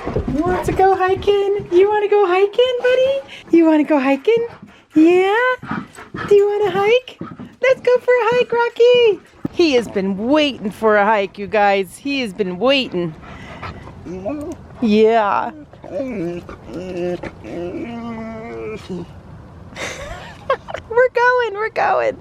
You want to go hiking? You want to go hiking, buddy? You want to go hiking? Yeah? Do you want to hike? Let's go for a hike, Rocky. He has been waiting for a hike, you guys. He has been waiting. Yeah. We're going.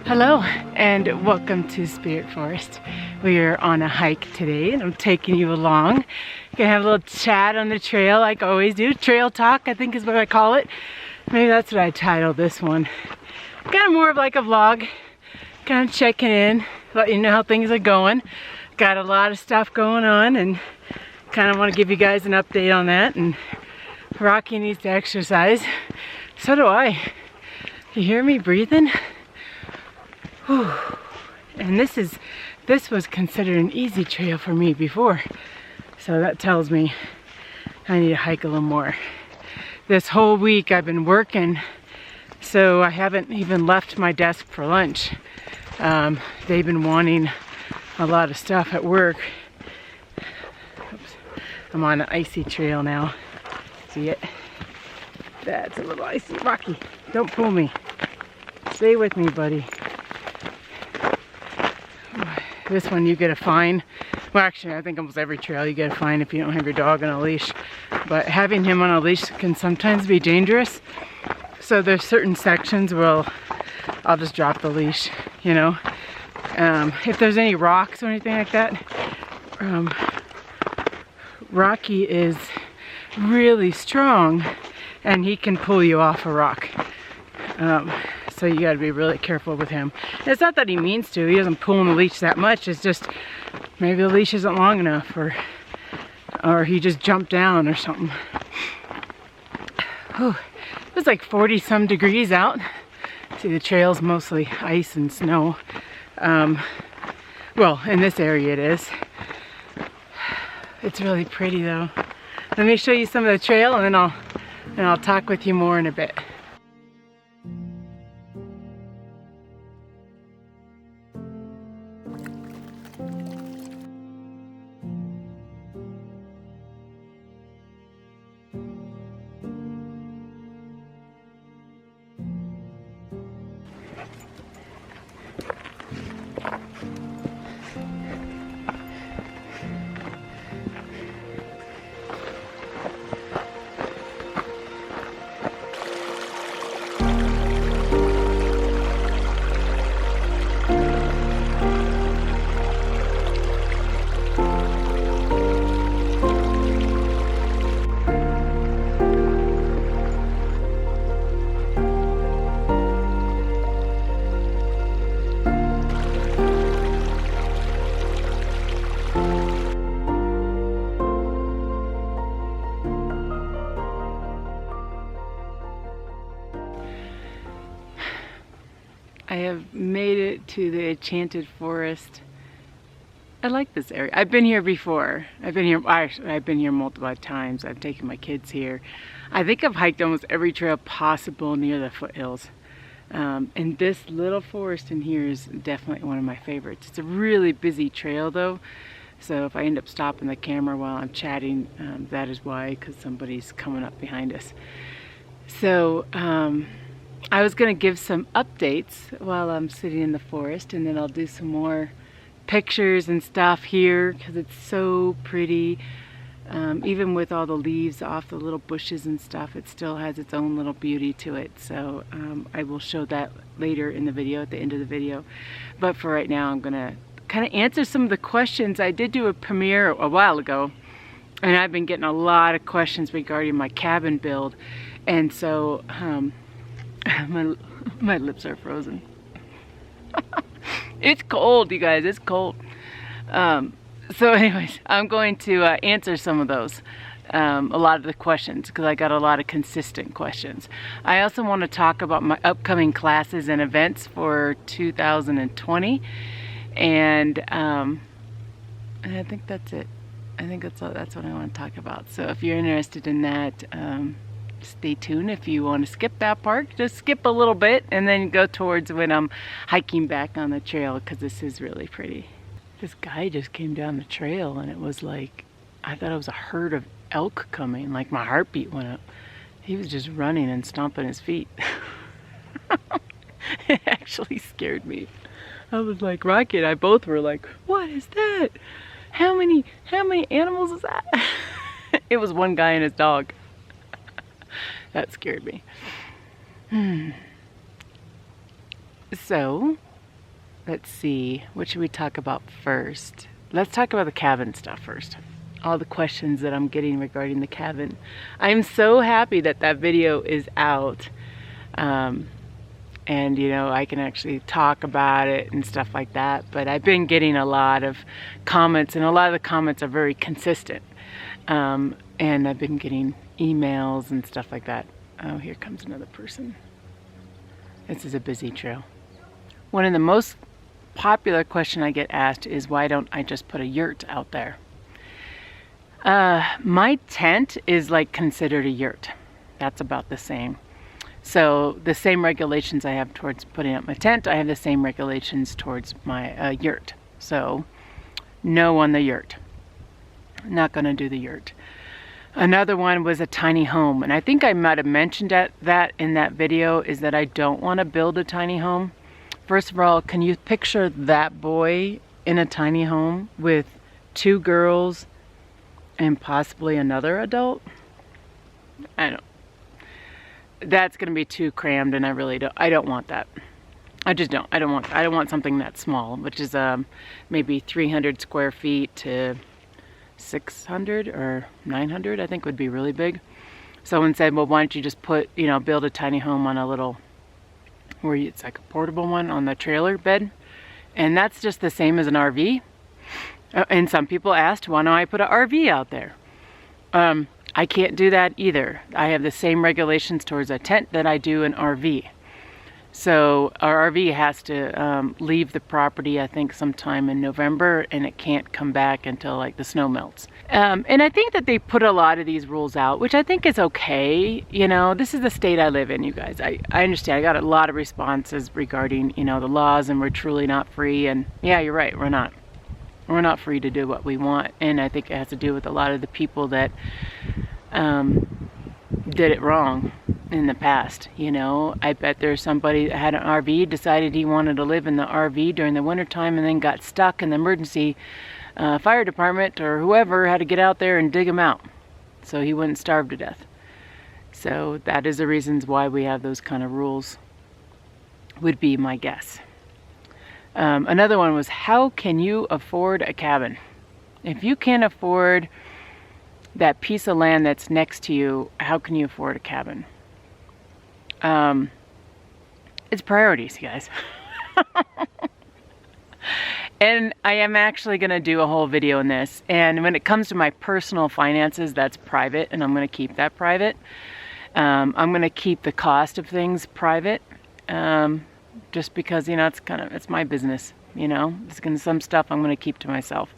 Hello and welcome to Spirit Forest. We are on a hike today and I'm taking you along. Gonna have a little chat on the trail like I always do. Trail talk, I think is what I call it. Maybe that's what I titled this one. Kind of more of like a vlog, kind of checking in, let you know how things are going. Got a lot of stuff going on and kind of want to give you guys an update on that. And Rocky needs to exercise. So do I. You hear me breathing? Whew. And this was considered an easy trail for me before, so that tells me I need to hike a little more. This whole week I've been working, so I haven't even left my desk for lunch. They've been wanting a lot of stuff at work. Oops. I'm on an icy trail now. See it? That's a little icy. Rocky, don't pull me. Stay with me, buddy. This one you get a fine. Well, actually, I think almost every trail you get a fine if you don't have your dog on a leash. But having him on a leash can sometimes be dangerous. So there's certain sections where I'll just drop the leash, you know. If there's any rocks or anything like that, Rocky is really strong and he can pull you off a rock. So you gotta be really careful with him. And it's not that he means to, he doesn't pull on the leash that much, it's just maybe the leash isn't long enough or he just jumped down or something. Whew. It was like 40 some degrees out. See, the trail's mostly ice and snow. Well, in this area it is. It's really pretty though. Let me show you some of the trail and then I'll talk with you more in a bit. I have made it to the Enchanted Forest. I like this area. I've been here before. I've been here multiple times. I've taken my kids here. I think I've hiked almost every trail possible near the foothills. And this little forest in here is definitely one of my favorites. It's a really busy trail though. So if I end up stopping the camera while I'm chatting, that is why, because somebody's coming up behind us. So, I was going to give some updates while I'm sitting in the forest, and then I'll do some more pictures and stuff here because it's so pretty. Even with all the leaves off the little bushes and stuff, it still has its own little beauty to it. So I will show that later in the video, at the end of the video. But for right now, I'm going to kind of answer some of the questions. I did do a premiere a while ago, and I've been getting a lot of questions regarding my cabin build. And so my lips are frozen. It's cold, you guys, it's cold. So anyways, I'm going to answer some of those. A lot of the questions, because I got a lot of consistent questions. I also want to talk about my upcoming classes and events for 2020, and I think that's it. I think that's what I want to talk about. So if you're interested in that, stay tuned. If you want to skip that part, just skip a little bit and then go towards when I'm hiking back on the trail, because this is really pretty. This guy just came down the trail and it was like, I thought it was a herd of elk coming, like my heartbeat went up. He was just running and stomping his feet. It actually scared me. I was like, Rocky and I both were like, what is that? How many animals is that? It was one guy and his dog. That scared me. So, let's see, what should we talk about first? Let's talk about the cabin stuff first. All the questions that I'm getting regarding the cabin. I'm so happy that that video is out. And you know, I can actually talk about it and stuff like that. But I've been getting a lot of comments, and a lot of the comments are very consistent. And I've been getting emails and stuff like that. Oh, here comes another person. This is a busy trail. One of the most popular questions I get asked is, why don't I just put a yurt out there? My tent is like considered a yurt. That's about the same. So the same regulations I have towards putting up my tent, I have the same regulations towards my yurt. So no on the yurt. Not going to do the yurt. Another one was a tiny home, and I think I might have mentioned that in that video, is that I don't want to build a tiny home. First of all, can you picture that boy in a tiny home with 2 girls and possibly another adult? That's going to be too crammed, and I don't want that. I just don't. I don't want something that small, which is maybe 300 square feet to 600 or 900, I think would be really big. Someone said, well, why don't you just build a tiny home on a little, where it's like a portable one on the trailer bed. And that's just the same as an RV. And some people asked, why don't I put an RV out there? I can't do that either. I have the same regulations towards a tent that I do an RV. So our RV has to leave the property, I think, sometime in November, and it can't come back until like the snow melts. And I think that they put a lot of these rules out, which I think is okay. You know, this is the state I live in, you guys. I understand. I got a lot of responses regarding, you know, the laws, and we're truly not free. And yeah, you're right, we're not. We're not free to do what we want. And I think it has to do with a lot of the people that did it wrong in the past. You know, I bet there's somebody that had an RV, decided he wanted to live in the RV during the wintertime, and then got stuck, and the emergency fire department or whoever had to get out there and dig him out so he wouldn't starve to death. So that is the reasons why we have those kind of rules, would be my guess. Another one was, how can you afford a cabin? If you can't afford that piece of land that's next to you, how can you afford a cabin? It's priorities, guys. And I am actually going to do a whole video on this. And when it comes to my personal finances, that's private, and I'm going to keep that private. I'm going to keep the cost of things private, just because, you know, it's my business. You know, some stuff I'm going to keep to myself.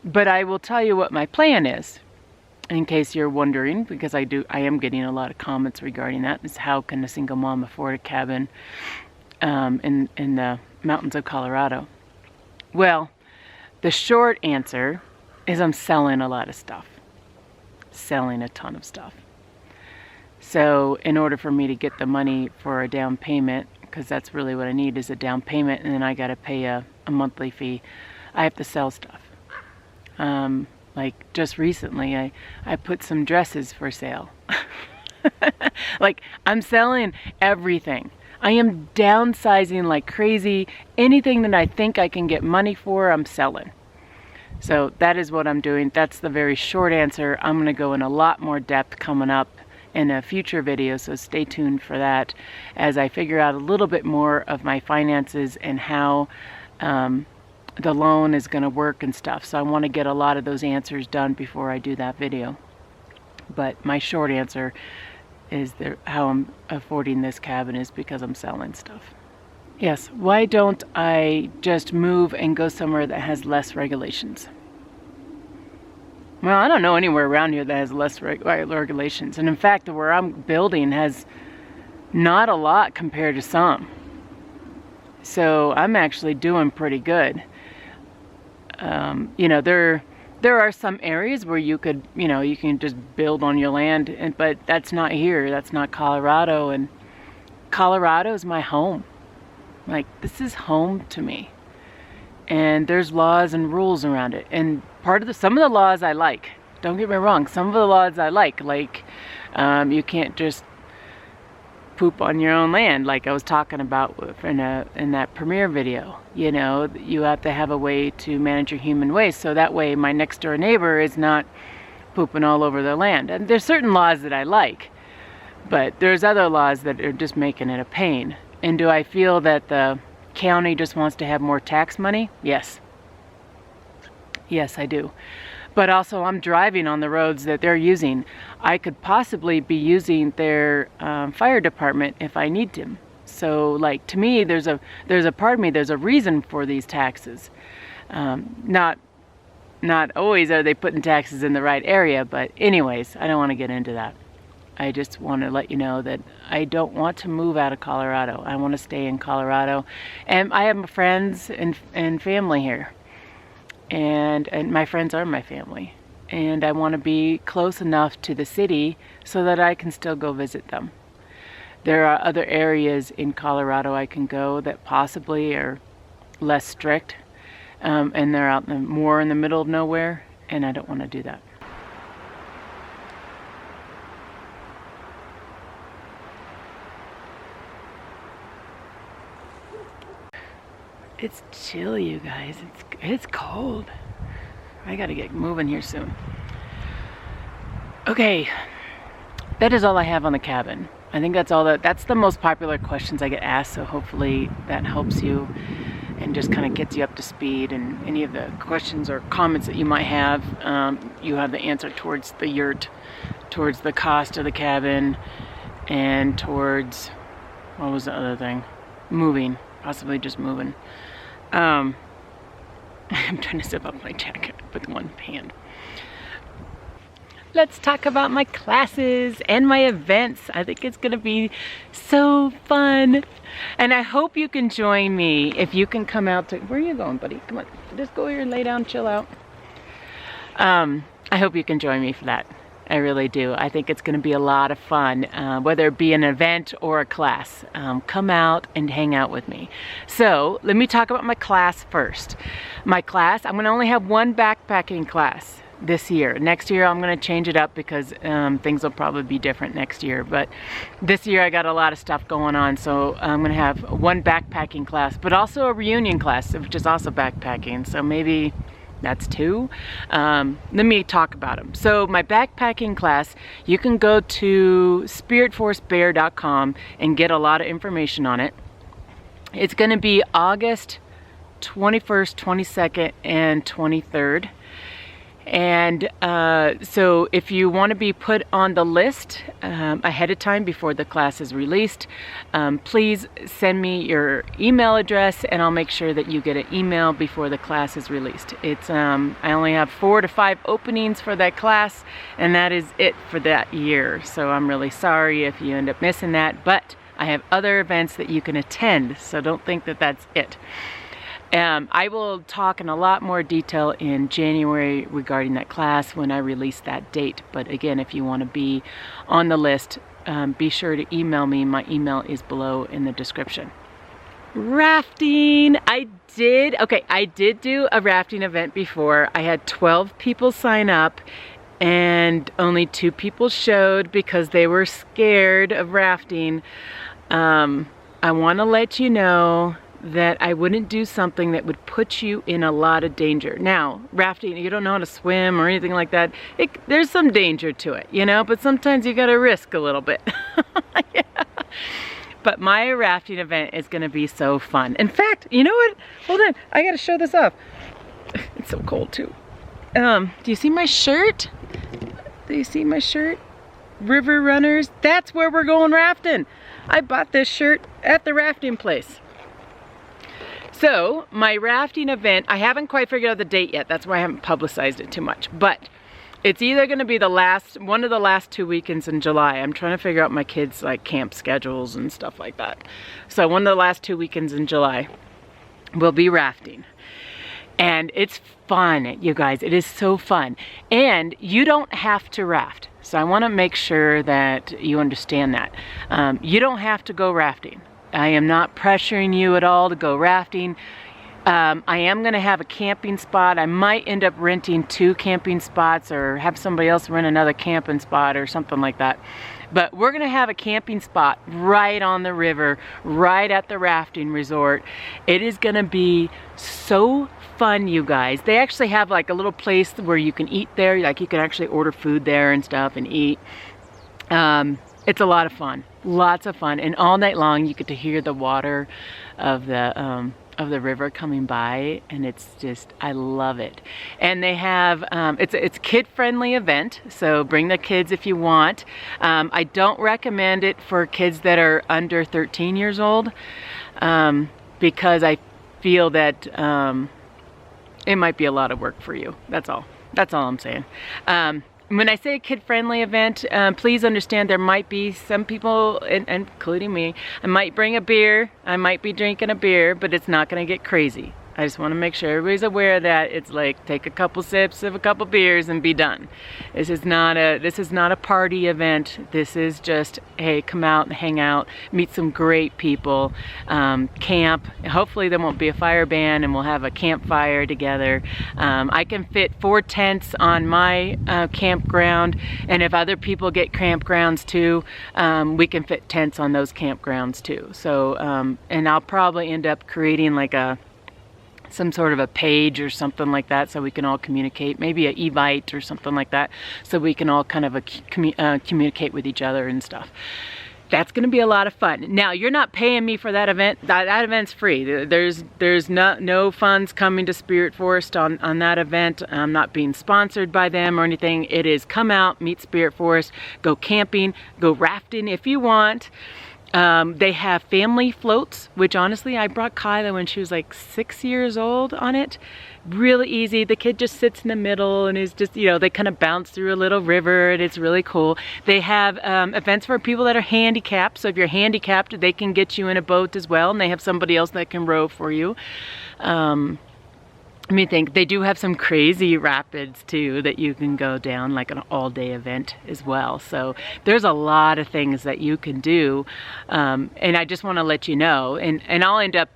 But I will tell you what my plan is, in case you're wondering, because I am getting a lot of comments regarding that. Is, how can a single mom afford a cabin in the mountains of Colorado? Well, the short answer is I'm selling a lot of stuff. Selling a ton of stuff. So in order for me to get the money for a down payment, because that's really what I need, is a down payment, and then I got to pay a monthly fee, I have to sell stuff. Like just recently, I put some dresses for sale. Like, I'm selling everything. I am downsizing like crazy. Anything that I think I can get money for, I'm selling. So that is what I'm doing. That's the very short answer. I'm going to go in a lot more depth coming up in a future video, so stay tuned for that as I figure out a little bit more of my finances and how the loan is going to work and stuff. So I want to get a lot of those answers done before I do that video. But my short answer is how I'm affording this cabin is because I'm selling stuff. Yes, why don't I just move and go somewhere that has less regulations? Well, I don't know anywhere around here that has less regulations. And in fact, where I'm building has not a lot compared to some. So I'm actually doing pretty good. You know, there are some areas where you could, you know, you can just build on your land, but that's not here. That's not Colorado. And Colorado is my home. Like, this is home to me. And there's laws and rules around it. And some of the laws I like. Don't get me wrong. Some of the laws I like you can't just poop on your own land, like I was talking about in that premiere video. You know, you have to have a way to manage your human waste, so that way my next door neighbor is not pooping all over their land. And there's certain laws that I like, but there's other laws that are just making it a pain. And do I feel that the county just wants to have more tax money? Yes. Yes, I do. But also I'm driving on the roads that they're using. I could possibly be using their fire department if I need to. So, like, to me, there's a part of me, there's a reason for these taxes. Not always are they putting taxes in the right area, but anyways, I don't want to get into that. I just want to let you know that I don't want to move out of Colorado. I want to stay in Colorado. And I have friends and family here. And my friends are my family. And I want to be close enough to the city so that I can still go visit them. There are other areas in Colorado I can go that possibly are less strict. And they're out more in the middle of nowhere. And I don't want to do that. It's chilly, you guys. It's cold. I gotta get moving here soon. Okay, that is all I have on the cabin. I think that's the most popular questions I get asked, so hopefully that helps you and just kind of gets you up to speed. And any of the questions or comments that you might have, you have the answer towards the yurt, towards the cost of the cabin, and towards, what was the other thing? Moving, possibly just moving. I'm trying to zip up my jacket with one hand. Let's talk about my classes and my events. I think it's gonna be so fun. And I hope you can join me if you can come out to, where are you going, buddy? Come on, just go here, lay down, chill out. I hope you can join me for that. I really do. I think it's going to be a lot of fun, whether it be an event or a class. Come out and hang out with me. So let me talk about my class first. My class, I'm going to only have one backpacking class this year. Next year I'm going to change it up because things will probably be different next year. But this year I got a lot of stuff going on, so I'm going to have one backpacking class, but also a reunion class, which is also backpacking. So maybe that's two. Let me talk about them. So my backpacking class, you can go to spiritforcebear.com and get a lot of information on it. It's going to be August 21st, 22nd, and 23rd. And so if you want to be put on the list ahead of time before the class is released, please send me your email address and I'll make sure that you get an email before the class is released. It's I only have 4 to 5 openings for that class, and that is it for that year. So I'm really sorry if you end up missing that, but I have other events that you can attend, so don't think that that's it. I will talk in a lot more detail in January regarding that class when I release that date. But again, if you want to be on the list, be sure to email me. My email is below in the description. Rafting! I did do a rafting event before. I had 12 people sign up and only 2 people showed because they were scared of rafting. I want to let you know that I wouldn't do something that would put you in a lot of danger. Now, rafting, you don't know how to swim or anything like that, there's some danger to it, you know, but sometimes you gotta risk a little bit. Yeah. But my rafting event is gonna be so fun. In fact, you know what? Hold on, I gotta show this off. It's so cold too. Do you see my shirt? Do you see my shirt? River Runners, that's where we're going rafting. I bought this shirt at the rafting place. So my rafting event, I haven't quite figured out the date yet. That's why I haven't publicized it too much. But it's either going to be one of the last 2 weekends in July. I'm trying to figure out my kids' like camp schedules and stuff like that. So one of the last 2 weekends in July, we'll be rafting. And it's fun, you guys. It is so fun. And you don't have to raft. So I want to make sure that you understand that. You don't have to go rafting. I am not pressuring you at all to go rafting. I am going to have a camping spot. I might end up renting 2 camping spots or have somebody else rent another camping spot or something like that. But we're going to have a camping spot right on the river, right at the rafting resort. It is going to be so fun, you guys. They actually have like a little place where you can eat there. Like you can actually order food there and stuff and eat. It's a lot of fun, lots of fun. And all night long you get to hear the water of the river coming by, and it's just, I love it. And they have, it's a kid-friendly event, so bring the kids if you want. I don't recommend it for kids that are under 13 years old, because I feel that it might be a lot of work for you. That's all I'm saying. When I say a kid-friendly event, please understand there might be some people, including me, I might bring a beer, I might be drinking a beer, but it's not going to get crazy. I just want to make sure everybody's aware that it's like take a couple sips of a couple beers and be done. This is not a party event. This is just, hey, come out and hang out, meet some great people, camp. Hopefully there won't be a fire ban and we'll have a campfire together. I can fit 4 tents on my campground, and if other people get campgrounds too, we can fit tents on those campgrounds too. So, and I'll probably end up creating like some sort of a page or something like that so we can all communicate, maybe an Evite or something like that, so we can all kind of communicate with each other and stuff. That's going to be a lot of fun. Now, you're not paying me for that event. That event's free. There's no funds coming to Spirit Forest on that event. I'm not being sponsored by them or anything. It is come out, meet Spirit Forest, go camping, go rafting if you want. They have family floats, which honestly I brought Kyla when she was like 6 years old on it. Really easy. The kid just sits in the middle and is just, you know, they kind of bounce through a little river, and it's really cool. They have events for people that are handicapped. So if you're handicapped, they can get you in a boat as well, and they have somebody else that can row for you. Let me think. They do have some crazy rapids too that you can go down, like an all-day event as well. So there's a lot of things that you can do, and I just want to let you know. And I'll end up.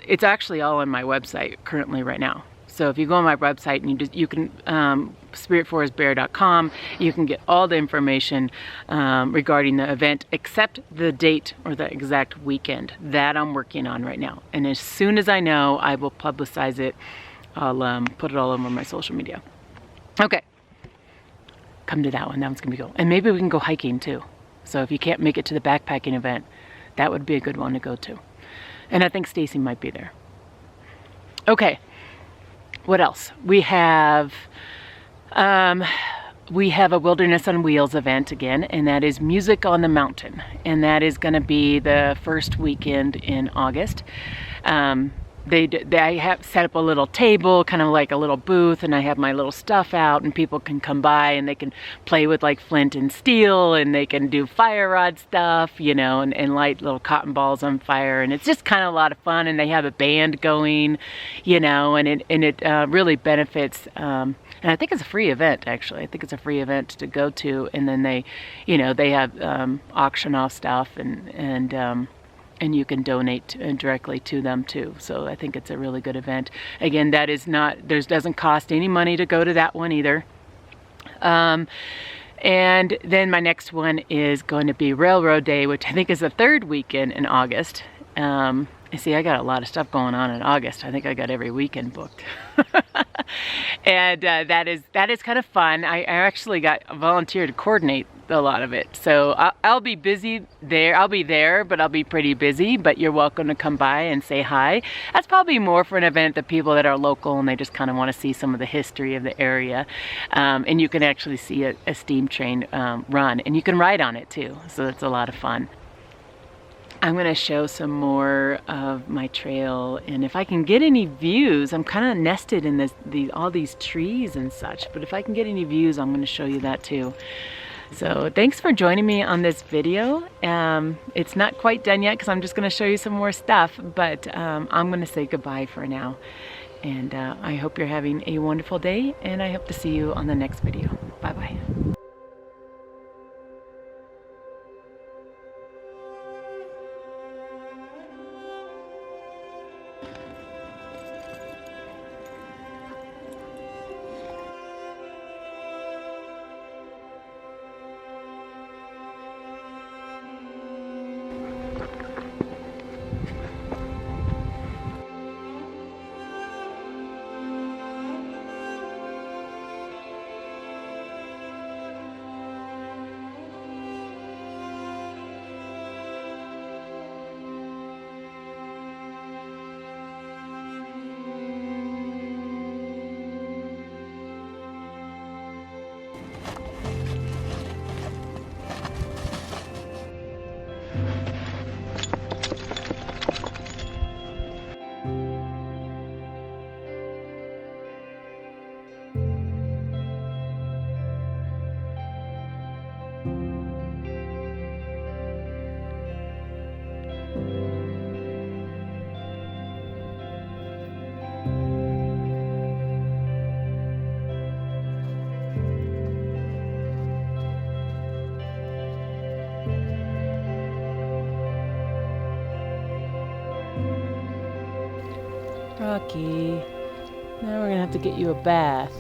It's actually all on my website currently right now. So if you go on my website and you can spiritforestbear.com, you can get all the information regarding the event, except the date or the exact weekend that I'm working on right now. And as soon as I know, I will publicize it. I'll put it all over my social media. Okay, come to that one. That one's gonna be cool. And maybe we can go hiking too. So if you can't make it to the backpacking event, that would be a good one to go to. And I think Stacy might be there. Okay, what else? We have a Wilderness on Wheels event again, and that is Music on the Mountain. And that is gonna be the first weekend in August. They have set up a little table, kind of like a little booth, and I have my little stuff out, and people can come by and they can play with like flint and steel, and they can do fire rod stuff, you know, and light little cotton balls on fire, and it's just kind of a lot of fun. And they have a band going, you know, and it really benefits. And I think it's a free event, actually. I think it's a free event to go to, and then they, you know, they have auction off stuff, and you can donate directly to them too. So I think it's a really good event. Again, that is not, doesn't cost any money to go to that one either. And then my next one is going to be Railroad Day, which I think is the 3rd weekend in August. You see, I got a lot of stuff going on in August. I think I got every weekend booked. And that is kind of fun. I actually got volunteered to coordinate a lot of it. So I'll be busy there. I'll be there, but I'll be pretty busy, but you're welcome to come by and say hi. That's probably more for an event that people that are local and they just kind of want to see some of the history of the area. And you can actually see a steam train run, and you can ride on it too. So it's a lot of fun. I'm going to show some more of my trail, and if I can get any views, I'm kind of nested in all these trees and such, but if I can get any views, I'm going to show you that too. So thanks for joining me on this video. It's not quite done yet because I'm just going to show you some more stuff, but I'm going to say goodbye for now. And I hope you're having a wonderful day, and I hope to see you on the next video. Bye-bye. Rocky, now we're gonna have to get you a bath.